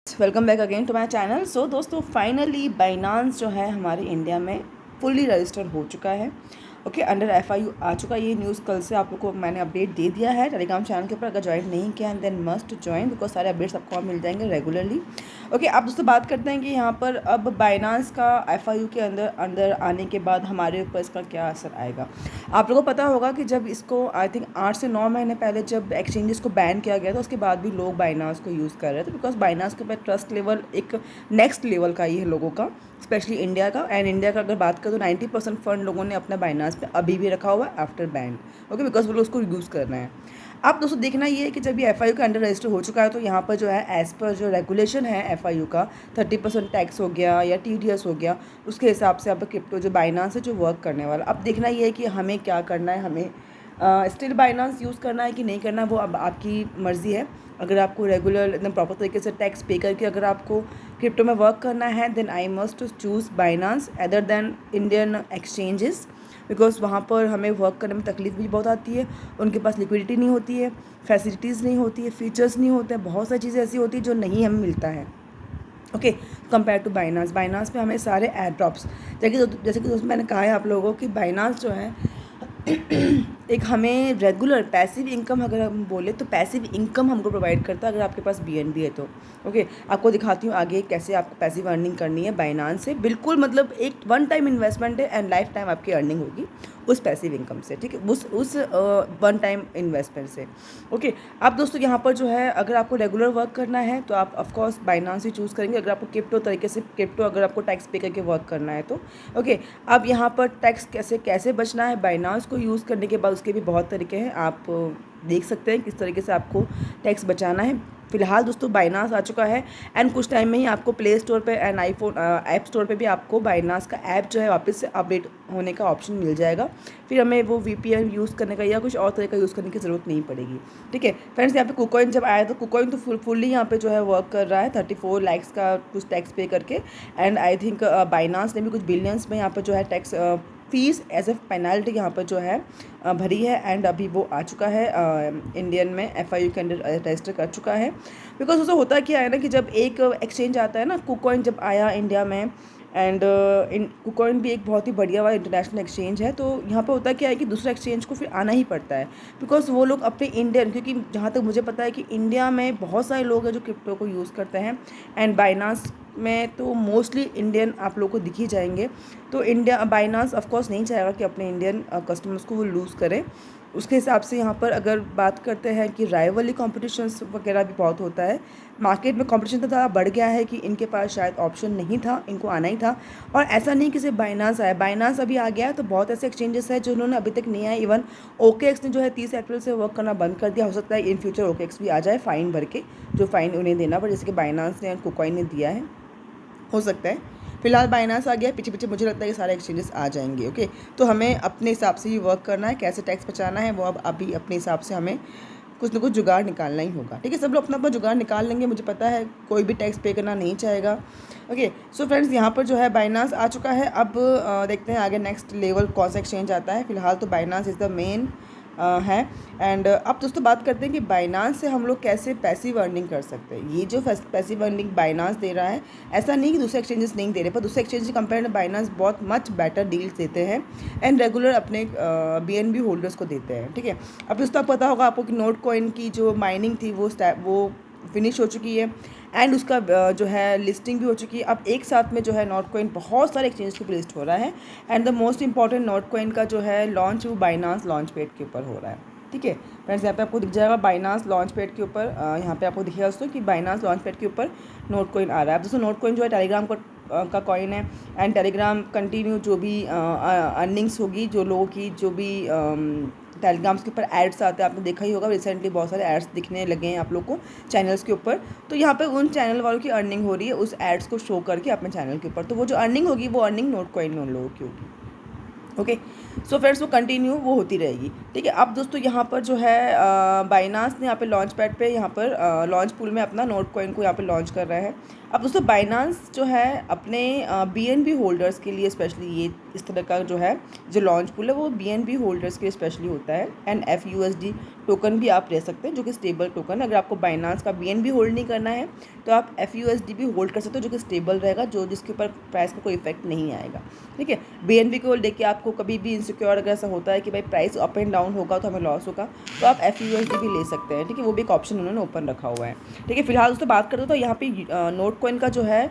Welcome back again to my channel. So दोस्तों, finally Binance जो है हमारे इंडिया में फुल्ली रजिस्टर्ड हो चुका है। ओके, अंडर FIU आ चुका है। ये न्यूज़ कल से आप लोग को मैंने अपडेट दे दिया है टेलीग्राम चैनल के ऊपर। अगर ज्वाइन नहीं किया है देन मस्ट ज्वाइन, बिकॉज सारे अपडेट्स आपको मिल जाएंगे रेगुलरली। ओके, आप दोस्तों बात करते हैं कि यहाँ पर अब बाइनांस का FIU के अंदर अंदर आने के बाद हमारे ऊपर इसका क्या असर आएगा। आप लोगों को पता होगा कि जब इसको आई थिंक 8 से 9 महीने पहले जब एक्सचेंजेस को बैन किया गया था, उसके बाद भी लोग बाइनांस को यूज़ कर रहे थे, बिकॉज बाइनांस के ऊपर ट्रस्ट लेवल एक नेक्स्ट लेवल का ही है लोगों का, स्पेशली इंडिया का। एंड इंडिया का अगर बात करें तो 90% फंड लोगों ने अपना बाइनांस पे अभी भी रखा हुआ है आफ्टर बैन। ओके, बिकॉज वो लोग उसको यूज़ कर रहे हैं। अब दोस्तों देखना ये है कि जब ये FIU का अंडर रजिस्टर हो चुका है तो यहाँ पर जो है एज़ पर जो रेगुलेशन है FIU का 30% टैक्स हो गया या TDS हो गया, उसके हिसाब से अब क्रिप्टो जो बाइनांस है जो वर्क करने वाला। अब देखना ये है कि हमें क्या करना है, हमें स्टिल बाइनांस यूज़ करना है कि नहीं करना है, वो अब आपकी मर्ज़ी है। अगर आपको रेगुलर एकदम प्रॉपर तरीके से टैक्स पे करके अगर आपको क्रिप्टो में वर्क करना है then I must choose Binance other than Indian exchanges, because वहाँ पर हमें वर्क करने में तकलीफ भी बहुत आती है। उनके पास लिक्विडिटी नहीं होती है, फैसिलिटीज़ नहीं होती है, फीचर्स नहीं होते हैं, बहुत सारी चीज़ें ऐसी होती है जो नहीं हमें मिलता है। ओके, कंपेयर टू बाइनांस पे हमें सारे एयर ड्रॉप्स, जैसे कि दोस्तों मैंने कहा है आप लोगों की बाइनांस जो है एक हमें रेगुलर पैसिव इनकम, अगर हम बोले तो पैसिव इनकम हमको प्रोवाइड करता है अगर आपके पास BNB है तो। ओके, आपको दिखाती हूँ आगे कैसे आपको पैसिव अर्निंग करनी है बाइनांस से। बिल्कुल मतलब एक वन टाइम इन्वेस्टमेंट है एंड लाइफ टाइम आपकी अर्निंग होगी उस पैसिव इनकम से, ठीक है, उस वन टाइम इन्वेस्टमेंट से। ओके, अब दोस्तों यहाँ पर जो है अगर आपको रेगुलर वर्क करना है तो आप ऑफकोर्स बाइनांस ही चूज़ करेंगे। अगर आपको क्रिप्टो तरीके से अगर आपको टैक्स पे करके वर्क करना है तो ओके। अब यहाँ पर टैक्स कैसे बचना है बाइनांस को यूज़ करने के बाद, उसके भी बहुत तरीके हैं। आप देख सकते हैं किस तरीके से आपको टैक्स बचाना है। फिलहाल दोस्तों बाइनांस आ चुका है एंड कुछ टाइम में ही आपको प्ले स्टोर पे एंड आईफोन ऐप स्टोर पे भी आपको बाइनांस का ऐप जो है वापस से अपडेट होने का ऑप्शन मिल जाएगा। फिर हमें वो VPN यूज़ करने का या कुछ और तरह का यूज़ करने की ज़रूरत नहीं पड़ेगी, ठीक है फ्रेंड्स। यहाँ पे कुकॉइन जब आया तो कुकॉइन तो फुल्ली यहाँ पे जो है वर्क कर रहा है 34 लाख का कुछ टैक्स पे करके। एंड आई थिंक बाइनांस ने भी कुछ बिलियंस में यहाँ पर जो है tax fees as a penalty यहाँ पर जो है भरी है। एंड अभी वो आ चुका है इंडियन में FIU के अंडर रजिस्टर कर चुका है। बिकॉज उससे होता क्या है ना कि जब एक एक्सचेंज आता है ना, कुकॉइन जब आया इंडिया में एंड कुकॉइन भी एक बहुत ही बढ़िया वाला इंटरनेशनल एक्सचेंज है, तो यहाँ पे होता क्या है कि दूसरा एक्सचेंज को फिर आना ही पड़ता है, बिकॉज वो लोग अपने इंडियन, क्योंकि जहाँ तक मुझे पता है कि इंडिया में बहुत सारे लोग हैं जो क्रिप्टो को यूज़ करते हैं एंड बाइनांस में तो मोस्टली इंडियन आप लोग को दिख ही जाएंगे। तो इंडिया बाइनांस ऑफकोर्स नहीं चाहेगा कि अपने इंडियन कस्टमर्स को वो लूज़ करें। उसके हिसाब से यहाँ पर अगर बात करते हैं कि राइवली कॉम्पिटिशन्स वगैरह भी बहुत होता है, मार्केट में कॉम्पिटिशन तो ज़्यादा बढ़ गया है कि इनके पास शायद ऑप्शन नहीं था, इनको आना ही था। और ऐसा नहीं कि सिर्फ बाइनांस आया, बाइनांस अभी आ गया है तो बहुत ऐसे एक्सचेंजेस हैं जिन्होंने अभी तक नहीं आए। इवन OKX ने जो है 30 अप्रैल से वर्क करना बंद कर दिया। हो सकता है इन फ्यूचर OKX भी आ जाए फ़ाइन भर के, जो फ़ाइन उन्हें देना पड़े, जैसे कि बाइनांस ने और कुकॉइन ने दिया है, हो सकता है। फिलहाल बाइनांस आ गया, पीछे पीछे मुझे लगता है कि सारे एक्सचेंजेस आ जाएंगे। ओके, तो हमें अपने हिसाब से ही वर्क करना है, कैसे टैक्स बचाना है वो अब अभी अपने हिसाब से हमें कुछ ना कुछ जुगाड़ निकालना ही होगा, ठीक है। सब लोग अपना अपना जुगाड़ निकाल लेंगे, मुझे पता है कोई भी टैक्स पे करना नहीं चाहेगा। ओके, सो फ्रेंड्स यहाँ पर जो है बाइनांस आ चुका है। अब देखते हैं आगे नेक्स्ट लेवल कौन सा एक्सचेंज आता है। फिलहाल तो बाइनांस इज़ द मेन है। एंड अब दोस्तों बात करते हैं कि बाइनांस से हम लोग कैसे पैसिव अर्निंग कर सकते हैं। ये जो पैसिव अर्निंग बाइनांस दे रहा है, ऐसा नहीं कि दूसरे एक्सचेंजेस नहीं दे रहे, पर दूसरे एक्सचेंज के कंपेयर में बाइनांस बहुत मच बेटर डील्स देते हैं एंड रेगुलर अपने BNB होल्डर्स को देते हैं, ठीक है। अब दोस्तों आप पता होगा आपको कि नोट कॉइन की जो माइनिंग थी वो फिनिश हो चुकी है एंड उसका जो है लिस्टिंग भी हो चुकी है। अब एक साथ में जो है नोट कॉइन बहुत सारे एक्सचेंज पे लिस्ट हो रहा है and the most important note coin का जो है लॉन्च वो बाइनांस लॉन्च पैड के ऊपर हो रहा है, ठीक है फ्रेंड्स। यहाँ पे आपको दिख जाएगा बाइनांस लॉन्च पैड के ऊपर, यहाँ पे आपको दिखेगा दोस्तों कि बाइनांस लॉन्च पैड के ऊपर नोट कॉइन आ रहा है। अब दोस्तों नोट कॉइन जो है टेलीग्राम का कॉइन है एंड टेलीग्राम कंटिन्यू जो भी अर्निंग्स होगी, जो लोगों की जो भी टेलीग्राम्स के ऊपर एड्स आते हैं, आपने देखा ही होगा रिसेंटली बहुत सारे एड्स दिखने लगे हैं आप लोग को चैनल्स के ऊपर। तो यहाँ पे उन चैनल वालों की अर्निंग हो रही है उस एड्स को शो करके अपने चैनल के ऊपर, तो वो जो अर्निंग होगी वो अर्निंग नोट कॉइन में उन लोगों की होगी। ओके, सो फ्रेंड्स वो कंटिन्यू वो होती रहेगी, ठीक है। अब दोस्तों यहाँ पर जो है बाइनांस ने यहाँ पे लॉन्च पैड पे यहाँ पर लॉन्च पूल में अपना नोट कॉइन को यहाँ पे लॉन्च कर रहा है। अब दोस्तों बाइनांस जो है अपने BNB होल्डर्स के लिए स्पेशली ये इस तरह का जो है जो लॉन्च पूल है वो BNB होल्डर्स के लिए स्पेशली होता है एंड FUSD टोकन भी आप ले सकते हैं जो कि स्टेबल टोकन है। अगर आपको बाइनांस का BNB होल्ड नहीं करना है तो आप FUSD भी होल्ड कर सकते हो जो कि स्टेबल रहेगा, जो जिसके ऊपर प्राइस का कोई इफेक्ट नहीं आएगा। ठीक है, BNB को लेके आपको कभी भी इनसिक्योर अगर ऐसा होता है कि भाई प्राइस अप एंड डाउन होगा तो हमें लॉस होगा, तो आप FUSD भी ले सकते हैं। ठीक है, वो भी एक ऑप्शन उन्होंने ओपन रखा हुआ है। ठीक है, फिलहाल दोस्तों बात करते हो तो यहाँ पे नोट कॉइन का जो है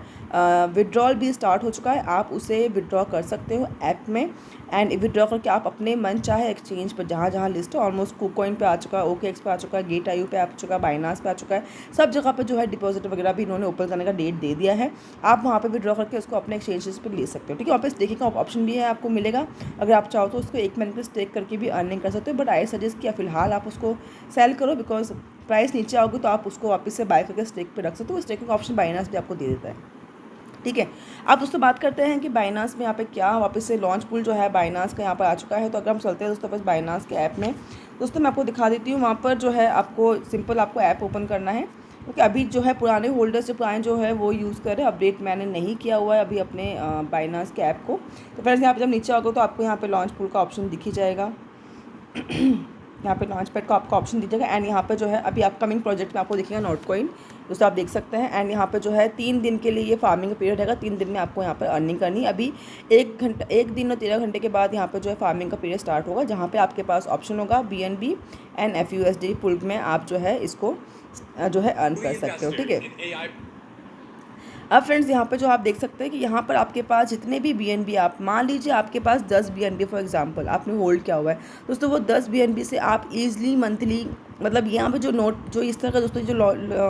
विड्रॉल भी स्टार्ट हो चुका है। आप उसे विड्रॉ कर सकते हो ऐप में, एंड विड्रॉ करके आप अपने मन चाहे एक्सचेंज पर जहाँ जहाँ लिस्ट है, ऑलमोस्ट KuCoin पे आ चुका है, OKX पे आ चुका है, Gate.io पे आ चुका है, बाइनांस पे आ चुका है, सब जगह पे जो है डिपॉजिट वगैरह भी इन्होंने ओपन करने का डेट दे दिया है। आप वहाँ पे विड्रॉ करके उसको अपने एक्सचेंजेस पे ले सकते हो। ठीक है, वहाँ पे स्टेकिंग का ऑप्शन भी है, आपको मिलेगा। अगर आप चाहो तो उसको 1 महीने पे स्टेक करके भी अर्निंग कर सकते हो, बट आई सजेस्ट किया फिलहाल आप उसको सेल करो, बिकॉज प्राइस नीचे आओगे तो आप उसको वापस से बाय करके स्टेक पे रख सकते हो। स्टेकिंग का ऑप्शन बाइनांस भी आपको दे देता है। ठीक है, अब दोस्तों बात करते हैं कि बाइनांस में यहाँ पे क्या वापस से लॉन्च पुल जो है बाइनांस का यहाँ पर आ चुका है। तो अगर हम चलते हैं दोस्तों बस बाइनांस के ऐप में, दोस्तों मैं आपको दिखा देती हूँ। वहाँ पर जो है आपको सिंपल आपको ऐप ओपन करना है, क्योंकि अभी जो है पुराने होल्डर्स जो पुराने जो है वो यूज़ कर रहे हैं। अपडेट मैंने नहीं किया हुआ है अभी अपने बाइनांस के ऐप को। तो फ्रेंड्स यहाँ पर जब नीचे आओगे तो आपको यहाँ पर लॉन्च पुल का ऑप्शन दिख ही जाएगा। यहाँ पे लॉन्च पैड का आपको ऑप्शन दीजिएगा, एंड यहाँ पे जो है अभी अपकमिंग प्रोजेक्ट में आपको दिखेगा नोट कॉइन, दोस्तों आप देख सकते हैं। एंड यहाँ पे जो है 3 दिन के लिए ये फार्मिंग पीरियड रहेगा। 3 दिन में आपको यहाँ पर अर्निंग करनी है। अभी 1 दिन और 13 घंटे के बाद यहाँ पे जो है फार्मिंग का पीरियड स्टार्ट होगा, जहाँ पे आपके पास ऑप्शन होगा BNB एंड FUSD पुल में आप जो है इसको जो है अर्न कर सकते हो। ठीक है, अब फ्रेंड्स यहाँ पे जो आप देख सकते हैं कि यहाँ पर आपके पास जितने भी BNB, आप मान लीजिए आपके पास 10 BNB फॉर एग्जांपल आपने होल्ड किया हुआ है दोस्तों, वो 10 BNB से आप ईजिली मंथली, मतलब यहाँ पे जो नोट जो इस तरह का दोस्तों जो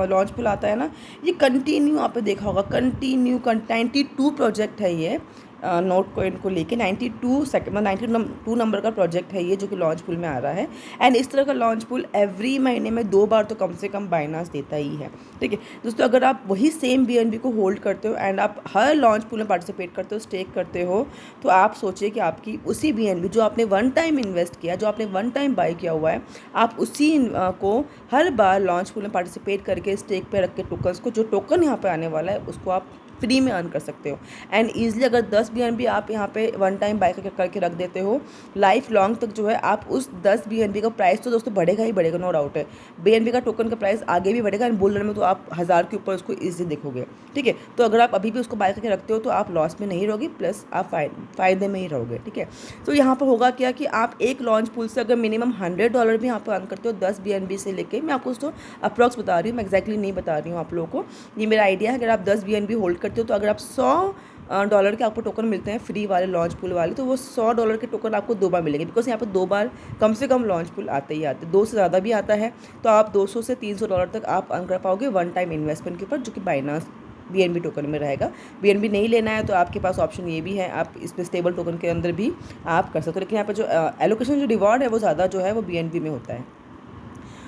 लॉन्च पुल आता है ना, ये कंटिन्यू आप देखा होगा, कंटिन्यू 92 प्रोजेक्ट है ये नोट कॉइन को लेके। 92 नंबर का प्रोजेक्ट है ये जो कि लॉन्च पुल में आ रहा है। एंड इस तरह का लॉन्च पुल एवरी महीने में 2 बार तो कम से कम बाइनांस देता ही है। ठीक है दोस्तों, अगर आप वही सेम BNB को होल्ड करते हो एंड आप हर लॉन्च पुल में पार्टिसिपेट करते हो, स्टेक करते हो, तो आप सोचिए कि आपकी उसी BNB जो आपने वन टाइम इन्वेस्ट किया, जो आपने वन टाइम बाई किया हुआ है, आप उसी को हर बार लॉन्च पुल में पार्टिसिपेट करके स्टेक पे रख के टोकन्स को, जो टोकन यहाँ पे आने वाला है उसको आप फ्री में अर्न कर सकते हो। एंड ईजिली अगर 10 BNB आप यहाँ पे वन टाइम बाय करके रख देते हो, लाइफ लॉन्ग तक जो है आप उस 10 BNB का प्राइस तो दोस्तों बढ़ेगा ही बढ़ेगा, नो डाउट है। BNB का टोकन का प्राइस आगे भी बढ़ेगा, एंड बुल रन में तो आप 1000 के ऊपर उसको ईजिली देखोगे। ठीक है, तो अगर आप अभी भी उसको बाय करके रखते हो तो आप लॉस में नहीं रहोगे, प्लस आप फ़ायदे में ही रहोगे। ठीक है, तो यहाँ पर होगा क्या कि आप एक लॉन्च पुल से अगर मिनिमम $100 भी यहाँ पर अर्न करते हो 10 BNB से लेके, मैं आपको उसको अप्रॉक्स बता रही हूँ, मैं एक्जैक्टली नहीं बता रही हूँ आप लोगों को, ये मेरा आइडिया है। अगर आप 10 BNB होल्ड करते हो तो अगर आप $100 के आपको टोकन मिलते हैं फ्री वाले लॉन्च पुल वाले, तो वो $100 के टोकन आपको 2 बार मिलेंगे, बिकॉज यहाँ पर 2 बार कम से कम लॉन्च पुल आते ही आते, 2 से ज़्यादा भी आता है तो आप $200 से $300 तक आप अर्न कर पाओगे वन टाइम इन्वेस्टमेंट के ऊपर, जो कि बाइनांस BNB टोकन में रहेगा। BNB नहीं लेना है तो आपके पास ऑप्शन ये भी है, आप इस पर स्टेबल टोकन के अंदर भी आप कर सकते हो, लेकिन यहाँ पर जो एलोकेशन जो रिवॉर्ड है वो ज़्यादा जो है वो BNB में होता है,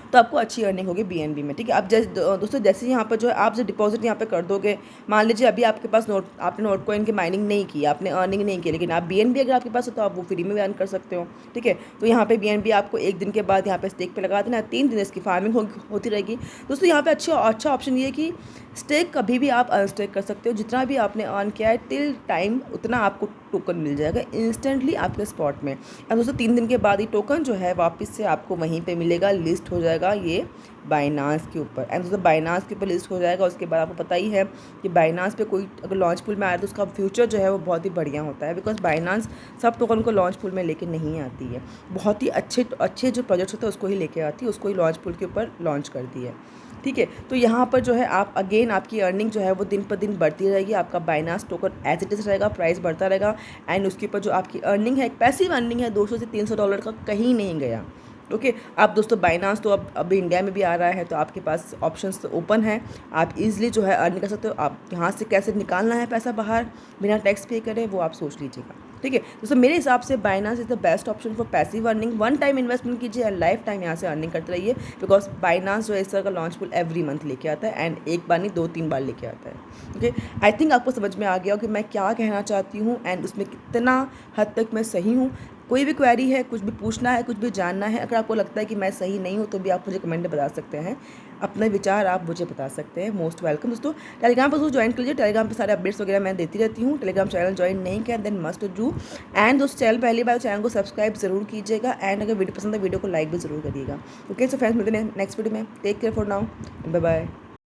तो आपको अच्छी अर्निंग होगी BNB में। ठीक है, आप दोस्तों जैसे यहाँ पर जो है आप जो डिपॉजिट यहाँ पे कर दोगे, मान लीजिए अभी आपके पास आपने नोट कॉइन की माइनिंग नहीं की, आपने अर्निंग नहीं की, लेकिन आप BNB अगर आपके पास हो तो आप वो फ्री में भी अर्न कर सकते हो। ठीक है, तो यहाँ पे BNB आपको 1 दिन के बाद यहाँ पे स्टेक पे लगा देना, 3 दिन इसकी फार्मिंग होती रहेगी। दोस्तों यहाँ पे अच्छा ऑप्शन ये है कि स्टेक कभी भी आप अनस्टेक कर सकते हो, जितना भी आपने अर्न किया है टिल टाइम उतना आपको टोकन मिल जाएगा इंस्टेंटली आपके स्पॉट में। और दोस्तों 3 दिन के बाद ये टोकन जो है वापस से आपको वहीं पे मिलेगा, लिस्ट हो जाएगा ये बाइनांस के ऊपर। एंड दोस्तों बाइनांस के ऊपर लिस्ट हो जाएगा, उसके बाद आपको पता ही है कि बाइनांस पे कोई अगर लॉन्च पुल में आया तो उसका फ्यूचर जो है वो बहुत ही बढ़िया होता है, बिकॉज बाइनांस सब टोकन को लॉन्च पुल में लेके नहीं आती है, बहुत ही अच्छे जो प्रोजेक्ट्स होते हैं उसको ही लेके आती है, उसको ही लॉन्च पुल के ऊपर लॉन्च करती है। ठीक है, तो यहाँ पर जो है आप अगेन आपकी अर्निंग जो है वो दिन पर दिन बढ़ती रहेगी, आपका Binance token as it is रहेगा, प्राइस बढ़ता रहेगा, एंड उसके ऊपर जो आपकी अर्निंग है, एक पैसिव अर्निंग है, $200 से $300 का कहीं नहीं गया। ओके, आप दोस्तों बाइनांस तो अब इंडिया में भी आ रहा है, तो आपके पास ऑप्शंस तो ओपन है, आप इजीली जो है अर्न कर सकते हो। आप यहाँ से कैसे निकालना है पैसा बाहर बिना टैक्स पे करे वो आप सोच लीजिएगा। ठीक है दोस्तों, मेरे हिसाब से Binance is the best option for passive earning. One time investment कीजिए, लाइफ टाइम यहाँ से अर्निंग करते रहिए, बिकॉज बाइनांस जो है इस तरह का लॉन्च पुल एवरी मंथ लेके आता है, एंड एक बार नहीं 2-3 बार लेके आता है। ओके, आई थिंक आपको समझ में आ गया हो कि मैं क्या कहना चाहती हूँ एंड उसमें कितना हद तक मैं सही हूँ। कोई भी क्वेरी है, कुछ भी पूछना है, कुछ भी जानना है, अगर आपको लगता है कि मैं सही नहीं हूँ तो भी आप मुझे कमेंट में बता सकते हैं। अपने विचार आप मुझे बता सकते हैं। मोस्ट वेलकम दोस्तों। टेलीग्राम पर ज्वाइन कर लीजिए, टेलीग्राम पर सारे अपडेट्स वगैरह मैं देती रहती हूँ। टेलीग्राम चैनल ज्वाइन नहीं किया देन मस्ट डू। एंड दोस्तों चैनल पहली बार चैनल को सब्सक्राइब जरूर कीजिएगा एंड अगर वीडियो पसंद है वीडियो को लाइक भी जरूर करिएगा। ओके सो फ्रेंड्स, मिलते हैं नेक्स्ट वीडियो में। Take care for now, bye bye.